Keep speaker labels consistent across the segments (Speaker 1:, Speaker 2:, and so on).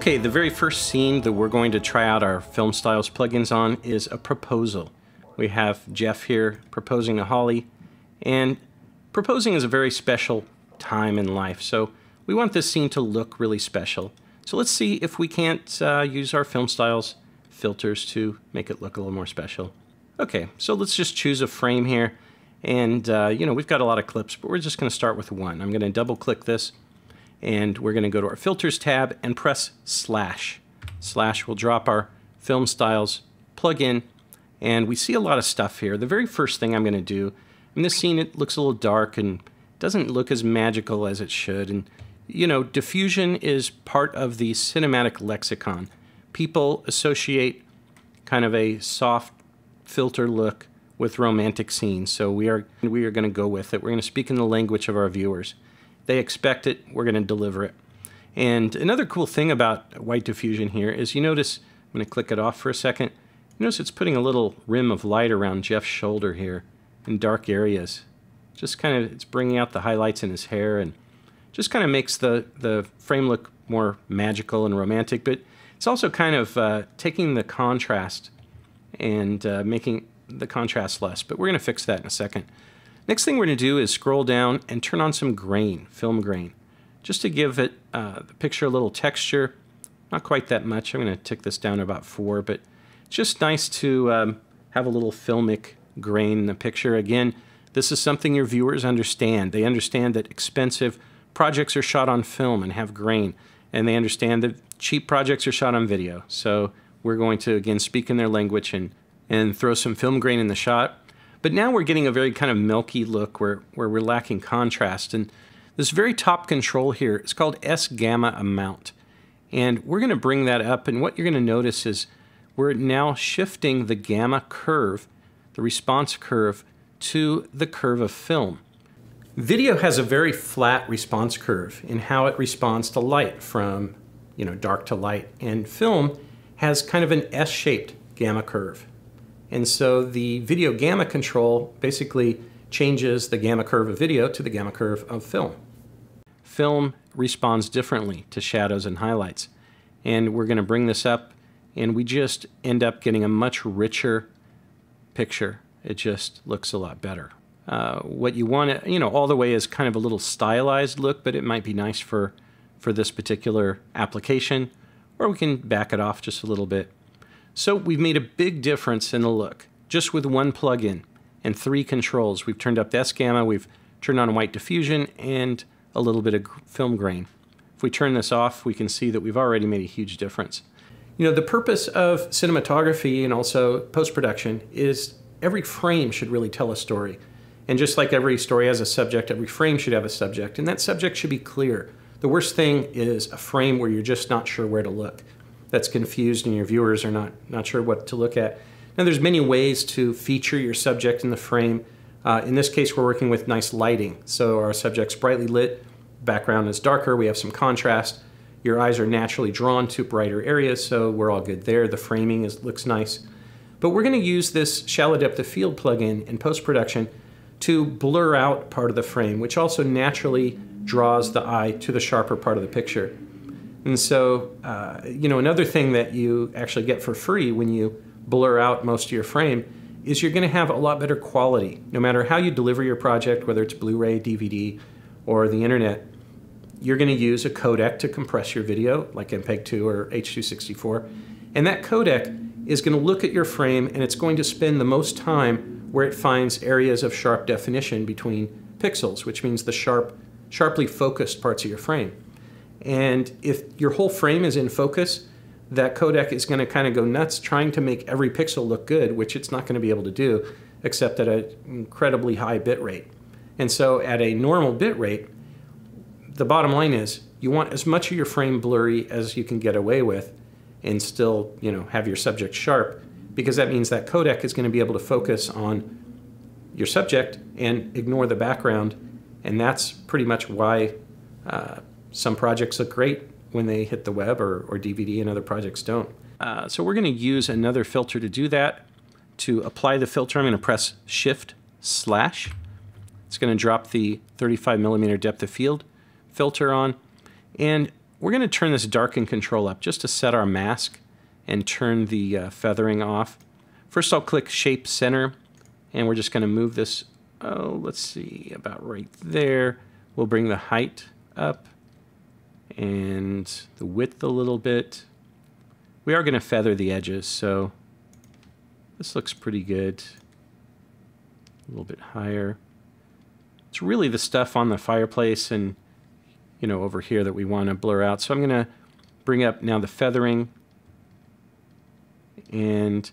Speaker 1: Okay, the very first scene that we're going to try out our FilmStyles plugins on is a proposal. We have Jeff here proposing to Holly, and proposing is a very special time in life, so we want this scene to look really special. So let's see if we can't use our FilmStyles filters to make it look a little more special. Okay, so let's just choose a frame here, and you know, we've got a lot of clips, but we're just going to start with one. I'm going to double click this, and we're going to go to our Filters tab and press slash. Slash will drop our FilmStyles plugin, and we see a lot of stuff here. The very first thing I'm going to do, in this scene it looks a little dark and doesn't look as magical as it should, and you know, diffusion is part of the cinematic lexicon. People associate kind of a soft filter look with romantic scenes, so we are going to go with it. We're going to speak in the language of our viewers. They expect it, we're going to deliver it. And another cool thing about white diffusion here is you notice, I'm going to click it off for a second, you notice it's putting a little rim of light around Jeff's shoulder here in dark areas. Just kind of, it's bringing out the highlights in his hair and just kind of makes the frame look more magical and romantic, but it's also kind of taking the contrast and making the contrast less, but we're going to fix that in a second. Next thing we're going to do is scroll down and turn on some grain, film grain, just to give it the picture a little texture. Not quite that much. I'm going to tick this down to about 4, but it's just nice to have a little filmic grain in the picture. Again, this is something your viewers understand. They understand that expensive projects are shot on film and have grain, and they understand that cheap projects are shot on video. So we're going to, again, speak in their language and throw some film grain in the shot. But now we're getting a very kind of milky look where we're lacking contrast. And this very top control here is called S-gamma amount. And we're going to bring that up, and what you're going to notice is we're now shifting the gamma curve, the response curve, to the curve of film. Video has a very flat response curve in how it responds to light, from dark to light, and film has kind of an S-shaped gamma curve. And so the video gamma control basically changes the gamma curve of video to the gamma curve of film. Film responds differently to shadows and highlights, and we're going to bring this up, and we just end up getting a much richer picture. It just looks a lot better. What you want, all the way is kind of a little stylized look, but it might be nice for this particular application, or we can back it off just a little bit. So we've made a big difference in the look, just with one plugin and 3 controls. We've turned up the S-gamma, we've turned on white diffusion, and a little bit of film grain. If we turn this off, we can see that we've already made a huge difference. The purpose of cinematography and also post-production is every frame should really tell a story. And just like every story has a subject, every frame should have a subject, and that subject should be clear. The worst thing is a frame where you're just not sure where to look. That's confused and your viewers are not sure what to look at. Now there's many ways to feature your subject in the frame. In this case we're working with nice lighting. So our subject's brightly lit, background is darker, we have some contrast. Your eyes are naturally drawn to brighter areas, so we're all good there. The framing looks nice. But we're going to use this shallow depth of field plugin in post-production to blur out part of the frame, which also naturally draws the eye to the sharper part of the picture. And so, another thing that you actually get for free when you blur out most of your frame is you're going to have a lot better quality. No matter how you deliver your project, whether it's Blu-ray, DVD, or the internet, you're going to use a codec to compress your video, like MPEG-2 or H.264. And that codec is going to look at your frame, and it's going to spend the most time where it finds areas of sharp definition between pixels, which means the sharply focused parts of your frame. And if your whole frame is in focus, that codec is going to kind of go nuts trying to make every pixel look good, which it's not going to be able to do except at an incredibly high bit rate. And so at a normal bit rate, the bottom line is you want as much of your frame blurry as you can get away with and still, have your subject sharp, because that means that codec is going to be able to focus on your subject and ignore the background, and that's pretty much why some projects look great when they hit the web or DVD and other projects don't. So we're going to use another filter to do that. To apply the filter, I'm going to press Shift/. It's going to drop the 35mm depth of field filter on. And we're going to turn this darken control up just to set our mask and turn the feathering off. First I'll click Shape Center, and we're just going to move this, oh, let's see, about right there. We'll bring the height up and the width a little bit. We are going to feather the edges, so this looks pretty good. A little bit higher. It's really the stuff on the fireplace and, you know, over here that we want to blur out. So I'm going to bring up now the feathering. And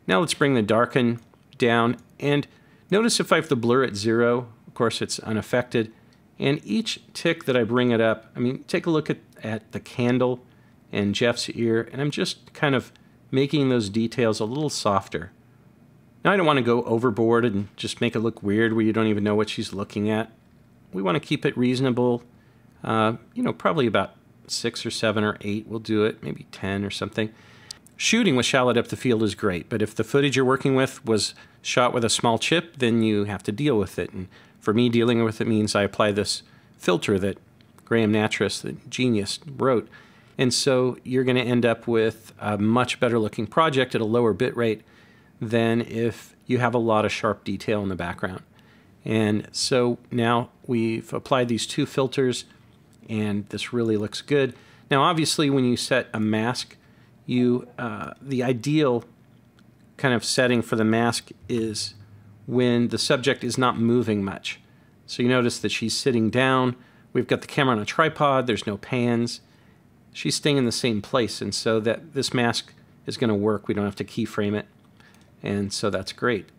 Speaker 1: now let's bring the darken down. And notice if I have to blur at 0, of course it's unaffected. And each tick that I bring it up, I mean, take a look at the candle and Jeff's ear, and I'm just kind of making those details a little softer. Now I don't want to go overboard and just make it look weird where you don't even know what she's looking at. We want to keep it reasonable. You know, probably about 6 or 7 or 8 will do it, maybe 10 or something. Shooting with shallow depth of field is great, but if the footage you're working with was shot with a small chip, then you have to deal with it. And for me, dealing with it means I apply this filter that Graham Natras, the genius, wrote. And so you're going to end up with a much better looking project at a lower bit rate than if you have a lot of sharp detail in the background. And so now we've applied these 2 filters, and this really looks good. Now obviously when you set a mask, the ideal kind of setting for the mask is when the subject is not moving much. So you notice that she's sitting down, we've got the camera on a tripod, there's no pans, she's staying in the same place, and so that this mask is going to work. We don't have to keyframe it, and so that's great.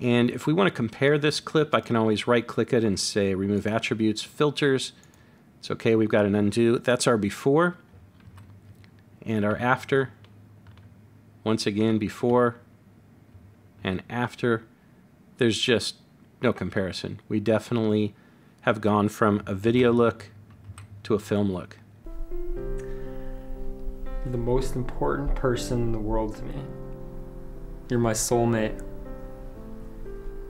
Speaker 1: And if we want to compare this clip, I can always right click it and say remove attributes, filters. It's okay, we've got an undo. That's our before and our after. Once again, before and after. There's just no comparison. We definitely have gone from a video look to a film look.
Speaker 2: You're the most important person in the world to me. You're my soulmate.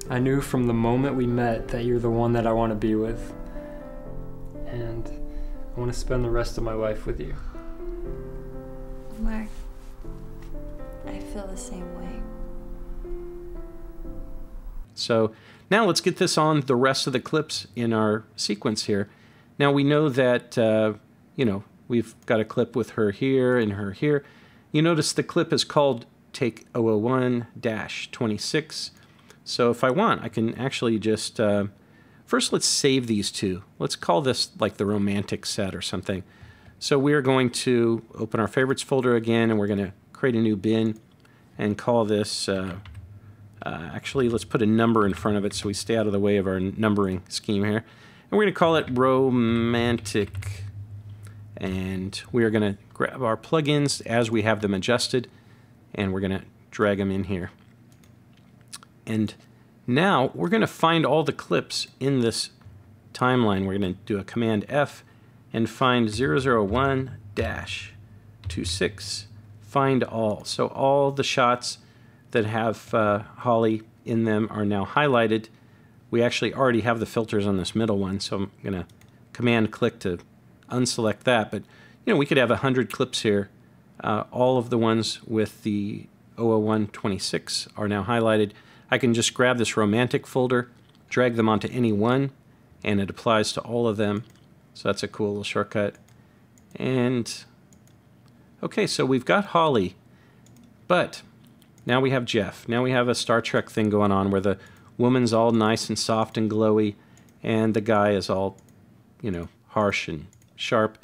Speaker 2: I knew from the moment we met that you're the one that I want to be with. And I want to spend the rest of my life with you.
Speaker 3: Mark, I feel the same way.
Speaker 1: So now let's get this on the rest of the clips in our sequence here. Now we know that, you know, we've got a clip with her here and her here. You notice the clip is called Take 001-26. So if I want, I can actually just, first let's save these 2. Let's call this like the romantic set or something. So we're going to open our favorites folder again, and we're going to create a new bin and call this, actually let's put a number in front of it so we stay out of the way of our numbering scheme here. And we're going to call it romantic. And we are going to grab our plugins as we have them adjusted, and we're going to drag them in here. And now we're going to find all the clips in this timeline. We're going to do a Command F and find 001-26, find all. So all the shots that have Holly in them are now highlighted. We actually already have the filters on this middle one, so I'm going to Command click to unselect that. But you know, we could have 100 clips here. All of the ones with the 001-26 are now highlighted. I can just grab this romantic folder, drag them onto any one, and it applies to all of them. So that's a cool little shortcut. And okay, so we've got Holly, but now we have Jeff. Now we have a Star Trek thing going on where the woman's all nice and soft and glowy, and the guy is all, you know, harsh and sharp.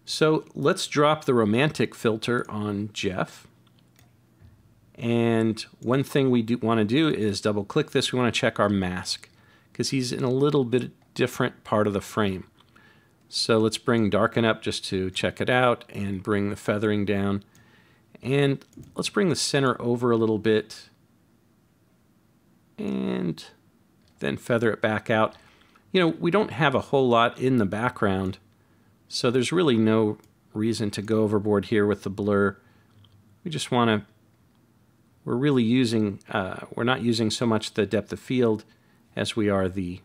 Speaker 1: So let's drop the romantic filter on Jeff. And one thing we want to do is double click this. We want to check our mask because he's in a little bit different part of the frame. So let's bring darken up just to check it out and bring the feathering down. And let's bring the center over a little bit and then feather it back out. You know, we don't have a whole lot in the background, so there's really no reason to go overboard here with the blur. We just want to, we're really using, we're not using so much the depth of field as we are the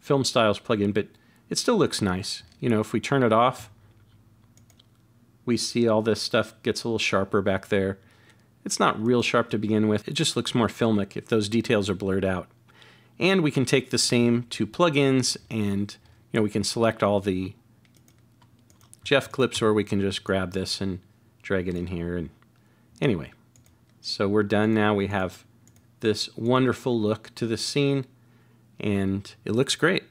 Speaker 1: Filmstyles plugin, but it still looks nice. You know, if we turn it off, we see all this stuff gets a little sharper back there. It's not real sharp to begin with. It just looks more filmic if those details are blurred out. And we can take the same two plugins and we can select all the Jeff clips, or we can just grab this and drag it in here. And anyway, so we're done now. We have this wonderful look to the scene, and it looks great.